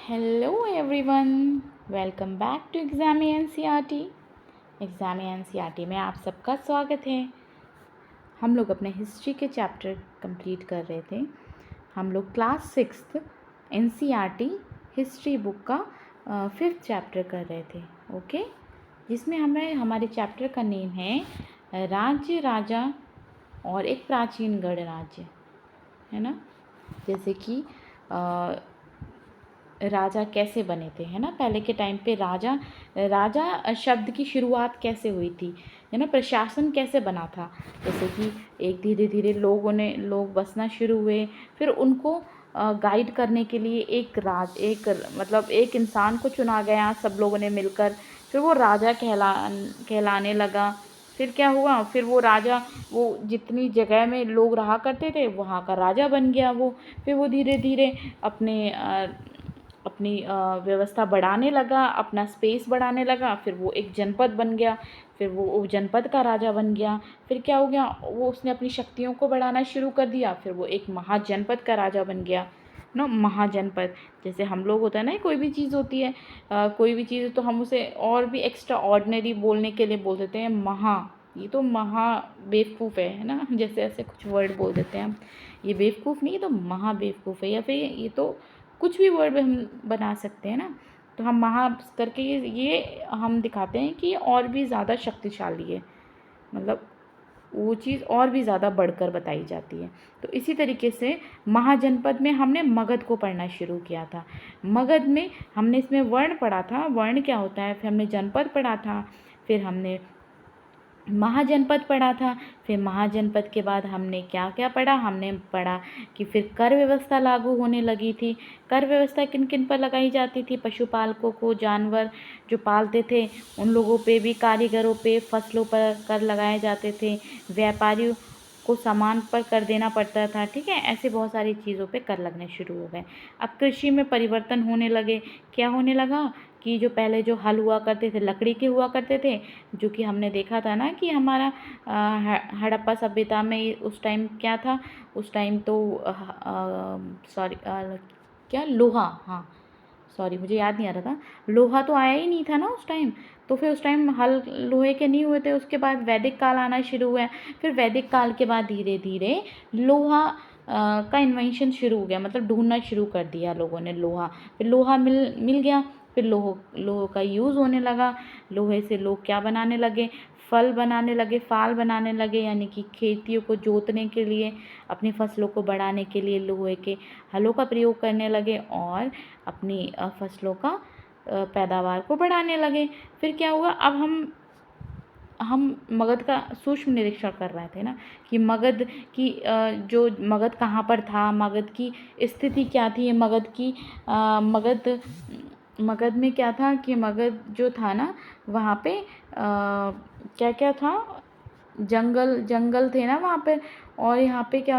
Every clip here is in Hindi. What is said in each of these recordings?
Hello everyone, welcome back to Examy NCERT. Examy NCERT में आप सबका स्वागत है। हम लोग अपने हिस्ट्री के चैप्टर कंप्लीट कर रहे थे। हम लोग क्लास 6 एनसीईआरटी हिस्ट्री बुक का 5th चैप्टर कर रहे थे। ओके, जिसमें हमारे चैप्टर का नेम है राज्य, राजा और एक प्राचीन गढ़ राज्य, है ना। जैसे कि राजा कैसे बने थे, है ना। पहले के टाइम पे राजा राजा शब्द की शुरुआत कैसे हुई थी, है ना। प्रशासन कैसे बना था, जैसे कि एक धीरे धीरे लोग बसना शुरू हुए। फिर उनको गाइड करने के लिए एक इंसान को चुना गया, सब लोगों ने मिलकर। फिर वो राजा कहलाने लगा। फिर क्या हुआ, फिर वो राजा, वो जितनी जगह में लोग रहा करते थे वहाँ का राजा बन गया वो। फिर वो धीरे धीरे अपनी व्यवस्था बढ़ाने लगा, अपना स्पेस बढ़ाने लगा। फिर वो एक जनपद बन गया, फिर वो जनपद का राजा बन गया। फिर क्या हो गया, वो उसने अपनी शक्तियों को बढ़ाना शुरू कर दिया। फिर वो एक महाजनपद का राजा बन गया ना। महाजनपद, जैसे हम लोग होता है ना, कोई भी चीज़ होती है, कोई भी चीज़ तो हम उसे और भी एक्स्ट्रा ऑर्डिनरी बोलने के लिए बोल देते हैं महा। ये तो महा बेवकूफ़ है ना। जैसे ऐसे कुछ वर्ड बोल देते हैं हम, ये बेवकूफ़ नहीं, ये तो महा बेवकूफ़ है। या फिर ये तो कुछ भी वर्ड हम बना सकते हैं ना। तो हम महा करके ये हम दिखाते हैं कि और भी ज़्यादा शक्तिशाली है, मतलब वो चीज़ और भी ज़्यादा बढ़कर बताई जाती है। तो इसी तरीके से महाजनपद में हमने मगध को पढ़ना शुरू किया था। मगध में हमने इसमें वर्ण पढ़ा था, वर्ण क्या होता है। फिर हमने जनपद पढ़ा था, फिर हमने महाजनपद पढ़ा था। फिर महाजनपद के बाद हमने क्या क्या पढ़ा, हमने पढ़ा कि फिर कर व्यवस्था लागू होने लगी थी। कर व्यवस्था किन किन पर लगाई जाती थी, पशुपालकों को, जानवर जो पालते थे उन लोगों पे भी, कारीगरों पे, फसलों पर कर लगाए जाते थे, व्यापारियों को सामान पर कर देना पड़ता था। ठीक है, ऐसे बहुत सारी चीज़ों पे कर लगने शुरू हो गए। अब कृषि में परिवर्तन होने लगे। क्या होने लगा कि जो पहले जो हल हुआ करते थे लकड़ी के हुआ करते थे, जो कि हमने देखा था ना कि हमारा हड़प्पा सभ्यता में उस टाइम क्या था, उस टाइम तो सॉरी क्या, लोहा, हाँ सॉरी मुझे याद नहीं आ रहा था। लोहा तो आया ही नहीं था ना उस टाइम। तो फिर उस टाइम हल लोहे के नहीं हुए थे। उसके बाद वैदिक काल आना शुरू हुआ। फिर वैदिक काल के बाद धीरे धीरे लोहा का इन्वेंशन शुरू हो गया, मतलब ढूंढना शुरू कर दिया लोगों ने लोहा। फिर लोहा मिल गया। फिर लोहे का यूज़ होने लगा। लोहे से लोग क्या बनाने लगे, फल बनाने लगे, फाल बनाने लगे, यानी कि खेतियों को जोतने के लिए, अपनी फसलों को बढ़ाने के लिए लोहे के हलों का प्रयोग करने लगे और अपनी फसलों का पैदावार को बढ़ाने लगे। फिर क्या हुआ, अब हम मगध का सूक्ष्म निरीक्षण कर रहे थे ना कि मगध की जो मगध कहाँ पर था, मगध की स्थिति क्या थी, मगध में क्या था कि मगध जो था ना वहाँ पे क्या क्या था, जंगल थे ना वहाँ पे। और यहाँ पे क्या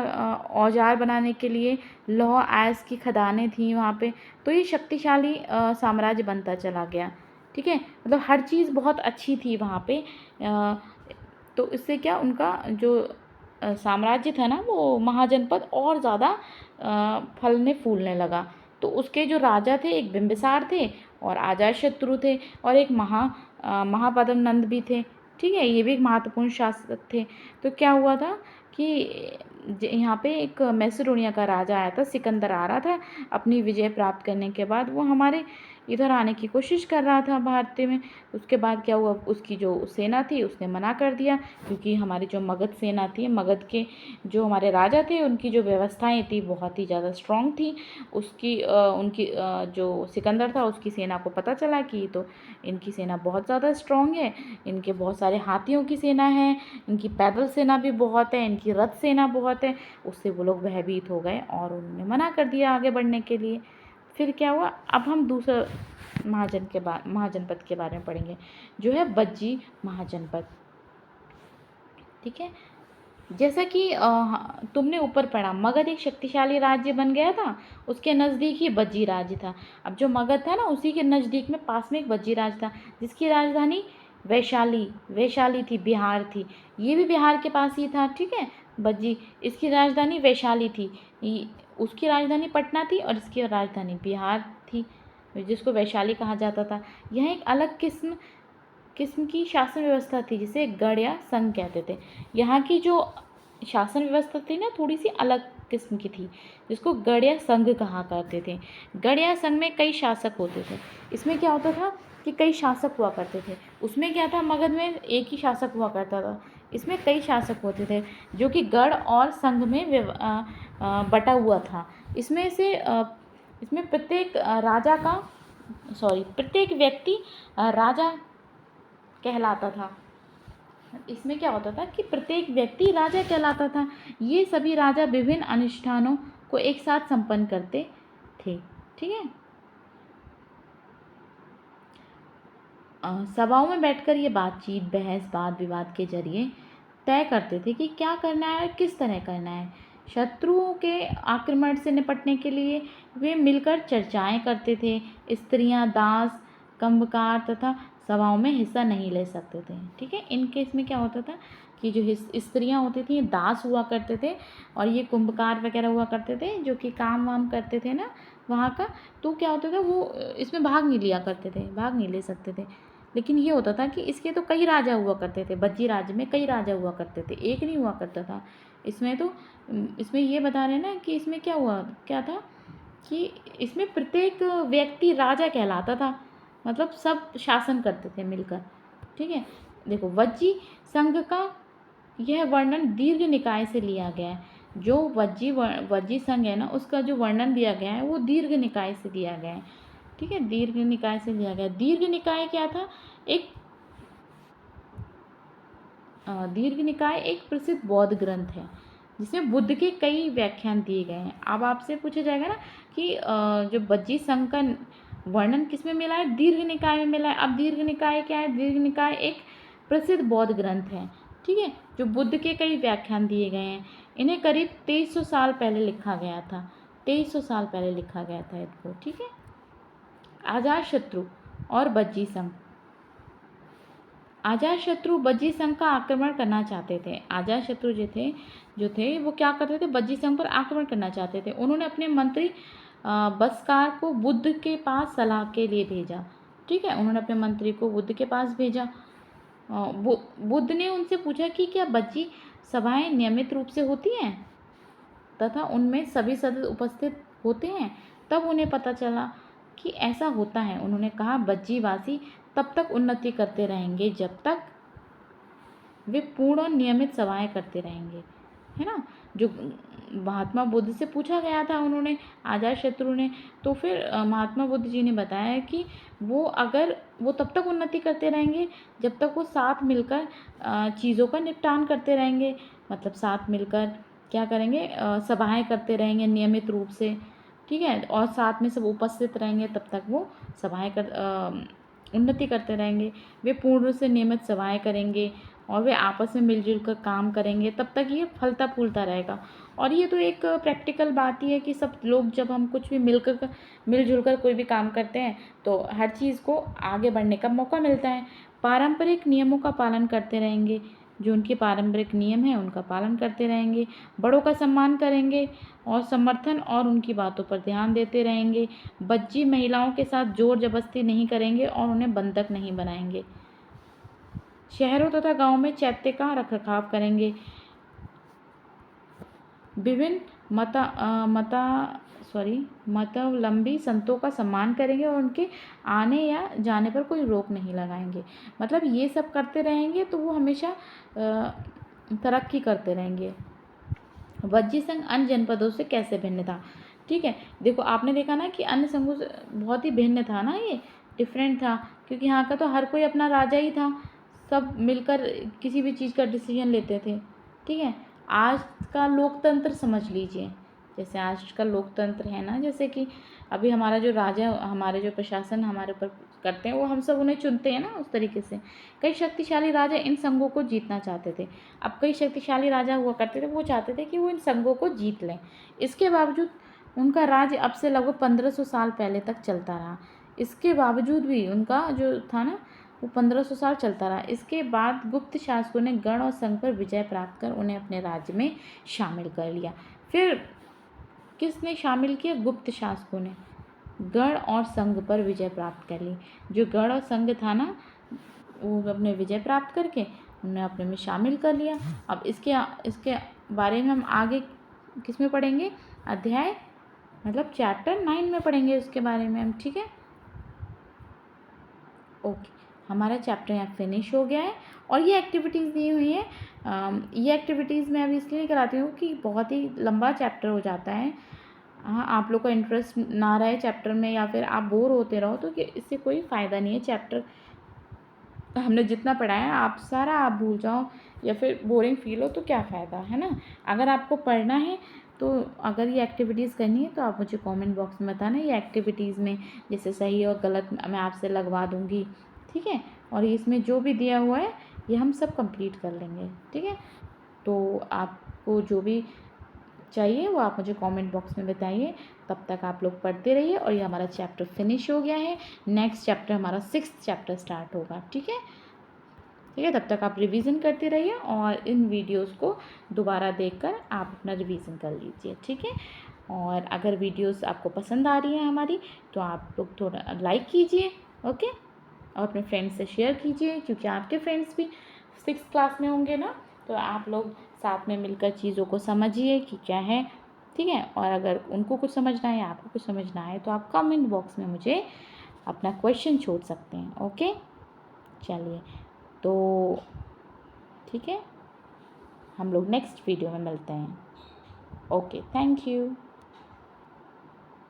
औजार बनाने के लिए लौह आयस की खदानें थी वहाँ पे। तो ये शक्तिशाली साम्राज्य बनता चला गया। ठीक है, मतलब हर चीज़ बहुत अच्छी थी वहाँ पे। तो इससे क्या उनका जो साम्राज्य था ना, वो महाजनपद और ज़्यादा फलने फूलने लगा। तो उसके जो राजा थे, एक बिंबिसार थे और अजातशत्रु थे, और एक महापद्म नंद भी थे। ठीक है, ये भी एक महत्वपूर्ण शासक थे। तो क्या हुआ था कि यहाँ पे एक मैसेडोनिया का राजा आया था, सिकंदर आ रहा था अपनी विजय प्राप्त करने के बाद। वो हमारे इधर आने की कोशिश कर रहा था भारत में। उसके बाद क्या हुआ, उसकी जो सेना थी उसने मना कर दिया, क्योंकि हमारी जो मगध सेना थी, मगध के जो हमारे राजा थे, उनकी जो व्यवस्थाएं थी बहुत ही ज़्यादा स्ट्रॉन्ग थी। उनकी जो सिकंदर था उसकी सेना को पता चला कि तो इनकी सेना बहुत ज़्यादा स्ट्रॉन्ग है, इनके बहुत सारे हाथियों की सेना है, इनकी पैदल सेना भी बहुत है, इनकी रथ सेना बहुत है। उससे वो लोग भयभीत हो गए और उन्होंने मना कर दिया आगे बढ़ने के लिए। फिर क्या हुआ, अब हम दूसरा महाजनपद के बारे में पढ़ेंगे, जो है बज्जी महाजनपद। ठीक है, जैसा कि तुमने ऊपर पढ़ा, मगध एक शक्तिशाली राज्य बन गया था। उसके नज़दीक ही बज्जी राज्य था। अब जो मगध था ना, उसी के नज़दीक में पास में एक बज्जी राज्य था, जिसकी राजधानी वैशाली थी, बिहार थी। ये भी बिहार के पास ही था। ठीक है, बज्जी, इसकी राजधानी वैशाली थी। उसकी राजधानी पटना थी और इसकी राजधानी बिहार थी। जिसको वैशाली कहा जाता था। यह एक अलग किस्म की शासन व्यवस्था थी, जिसे गढ़ या संघ कहते थे। यहाँ की जो शासन व्यवस्था थी ना, थोड़ी सी अलग किस्म की थी, जिसको गढ़ या संघ कहा करते थे। गढ़ या संघ में कई शासक होते थे। इसमें क्या होता था कि कई शासक हुआ करते थे। उसमें क्या था, मगध में एक ही शासक हुआ करता था, इसमें कई शासक होते थे, जो कि गढ़ और संघ में बटा हुआ था। इसमें प्रत्येक व्यक्ति राजा कहलाता था। इसमें क्या होता था कि प्रत्येक व्यक्ति राजा कहलाता था। ये सभी राजा विभिन्न अनुष्ठानों को एक साथ संपन्न करते थे। ठीक है। सभाओं में बैठकर ये बातचीत, बहस, वाद विवाद के जरिए तय करते थे कि क्या करना है और किस तरह करना है। शत्रुओं के आक्रमण से निपटने के लिए वे मिलकर चर्चाएं करते थे। स्त्रियां, दास, कंबकार तथा सभाओं में हिस्सा नहीं ले सकते थे। ठीक है। इन केस में क्या होता था कि जो स्त्रियां होती थी, दास हुआ करते थे, और ये कुंभकार वगैरह हुआ करते थे, जो कि काम वाम करते थे ना वहाँ का, तो क्या होता था, वो इसमें भाग नहीं लिया करते थे, भाग नहीं ले सकते थे। लेकिन ये होता था कि इसके तो कई राजा हुआ करते थे। बज्जी राज्य में कई राजा हुआ करते थे, एक नहीं हुआ करता था। इसमें ये बता रहे हैं ना कि इसमें क्या था कि इसमें प्रत्येक व्यक्ति राजा कहलाता था, मतलब सब शासन करते थे मिलकर। ठीक है। देखो, वज्जी संघ का यह वर्णन दीर्घ निकाय से लिया गया है। जो वज्जी संघ है ना, उसका जो वर्णन दिया गया है वो दीर्घ निकाय से दिया गया है। ठीक है। दीर्घ निकाय से लिया गया। दीर्घ निकाय क्या था? दीर्घ निकाय एक प्रसिद्ध बौद्ध ग्रंथ है, जिसमें बुद्ध के कई व्याख्यान दिए गए हैं। अब आपसे पूछा जाएगा ना कि जो वज्जी संघ का वर्णन किस में मिला है? दीर्घ निकाय में मिला है। अब दीर्घ निकाय क्या है? दीर्घ निकाय एक प्रसिद्ध बौद्ध ग्रंथ है। ठीक है। जो बुद्ध के कई व्याख्यान दिए गए हैं। इन्हें करीब 2300 साल पहले लिखा गया था। 2300 साल पहले लिखा गया था इनको। ठीक है। अजातशत्रु और वज्जी संघ। अजातशत्रु वज्जी संघ का आक्रमण करना चाहते थे। अजातशत्रु जो थे वो क्या करते थे? वज्जी संघ पर आक्रमण करना चाहते थे। उन्होंने अपने मंत्री बस्कार को बुद्ध के पास सलाह के लिए भेजा। ठीक है। उन्होंने अपने मंत्री को बुद्ध के पास भेजा। बुद्ध ने उनसे पूछा कि क्या वज्जी सभाएं नियमित रूप से होती हैं तथा उनमें सभी सदस्य उपस्थित होते हैं? तब उन्हें पता चला कि ऐसा होता है। उन्होंने कहा, वज्जीवासी तब तक उन्नति करते रहेंगे जब तक वे पूर्ण और नियमित सभाएं करते रहेंगे। है ना। जो महात्मा बुद्ध से पूछा गया था उन्होंने, अजातशत्रु ने, तो फिर महात्मा बुद्ध जी ने बताया कि वो तब तक उन्नति करते रहेंगे जब तक वो साथ मिलकर चीज़ों का निपटान करते रहेंगे। मतलब साथ मिलकर क्या करेंगे? सभाएं करते रहेंगे नियमित रूप से। ठीक है। और साथ में सब उपस्थित रहेंगे, तब तक वो उन्नति करते रहेंगे। वे पूर्ण रूप से नियमित सभाएं करेंगे और वे आपस में मिलजुल कर काम करेंगे, तब तक ये फलता फूलता रहेगा। और ये तो एक प्रैक्टिकल बात ही है कि सब लोग जब हम कुछ भी मिलजुल कर कोई भी काम करते हैं तो हर चीज़ को आगे बढ़ने का मौका मिलता है। पारंपरिक नियमों का पालन करते रहेंगे। जो उनके पारंपरिक नियम हैं उनका पालन करते रहेंगे। बड़ों का सम्मान करेंगे और समर्थन और उनकी बातों पर ध्यान देते रहेंगे। बच्ची महिलाओं के साथ जोर जबरदस्ती नहीं करेंगे और उन्हें बंधक नहीं बनाएंगे। शहरों तथा गांवों में चैत्य का रखरखाव करेंगे। विभिन्न मतावलंबी संतों का सम्मान करेंगे और उनके आने या जाने पर कोई रोक नहीं लगाएंगे। मतलब ये सब करते रहेंगे तो वो हमेशा तरक्की करते रहेंगे। वज्जी संघ अन्य जनपदों से कैसे भिन्न था? ठीक है। देखो, आपने देखा ना कि अन्य संघों से बहुत ही भिन्न था ना, ये डिफरेंट था, क्योंकि यहाँ का तो हर कोई अपना राजा ही था, सब मिलकर किसी भी चीज़ का डिसीजन लेते थे। ठीक है। आज का लोकतंत्र समझ लीजिए, जैसे आज का लोकतंत्र है ना, जैसे कि अभी हमारा जो राजा, हमारे जो प्रशासन हमारे ऊपर करते हैं, वो हम सब उन्हें चुनते हैं ना, उस तरीके से कई शक्तिशाली राजा इन संघों को जीतना चाहते थे। अब कई शक्तिशाली राजा हुआ करते थे, वो चाहते थे कि वो इन संघों को जीत लें। इसके बावजूद उनका राज्य अब से लगभग 1500 साल पहले तक चलता रहा। इसके बावजूद भी उनका जो था ना, वो 1500 साल चलता रहा। इसके बाद गुप्त शासकों ने गण और संघ पर विजय प्राप्त कर उन्हें अपने राज्य में शामिल कर लिया। फिर किसने शामिल किया? गुप्त शासकों ने। गढ़ और संघ पर विजय प्राप्त कर ली। जो गढ़ और संघ था ना, वो अपने विजय प्राप्त करके उन्हें अपने में शामिल कर लिया। अब इसके बारे में हम आगे किस में पढ़ेंगे, अध्याय मतलब चैप्टर 9 में पढ़ेंगे उसके बारे में हम, ठीक है। ओके, हमारा चैप्टर यहाँ फिनिश हो गया है। और ये एक्टिविटीज़ दी हुई है, ये एक्टिविटीज़ मैं अभी इसलिए कराती हूँ कि बहुत ही लंबा चैप्टर हो जाता है। हाँ, आप लोग का इंटरेस्ट ना रहे चैप्टर में या फिर आप बोर होते रहो तो इससे कोई फ़ायदा नहीं है। चैप्टर हमने जितना पढ़ा है आप सारा आप भूल जाओ या फिर बोरिंग फील हो तो क्या फ़ायदा, है ना। अगर आपको पढ़ना है तो अगर ये एक्टिविटीज़ करनी है तो आप मुझे कमेंट बॉक्स में बताना। ये एक्टिविटीज़ में जैसे सही और गलत मैं आपसे लगवा दूँगी, ठीक है। और इसमें जो भी दिया हुआ है ये हम सब कंप्लीट कर लेंगे, ठीक है। तो आपको जो भी चाहिए वो आप मुझे कमेंट बॉक्स में बताइए। तब तक आप लोग पढ़ते रहिए। और ये हमारा चैप्टर फिनिश हो गया है। नेक्स्ट चैप्टर हमारा 6th चैप्टर स्टार्ट होगा, ठीक है। ठीक है, तब तक आप रिवीजन करते रहिए और इन वीडियोस को दोबारा देखकर आप अपना रिवीजन कर लीजिए, ठीक है। और अगर वीडियोस आपको पसंद आ रही है हमारी तो आप लोग थोड़ा लाइक कीजिए, ओके। और अपने फ्रेंड्स से शेयर कीजिए क्योंकि आपके फ्रेंड्स भी 6th क्लास में होंगे ना, तो आप लोग साथ में मिलकर चीज़ों को समझिए कि क्या है, ठीक है। और अगर उनको कुछ समझना है या आपको कुछ समझना है तो आप कमेंट बॉक्स में मुझे अपना क्वेश्चन छोड़ सकते हैं, ओके। चलिए, तो ठीक है, हम लोग नेक्स्ट वीडियो में मिलते हैं। Okay, thank you.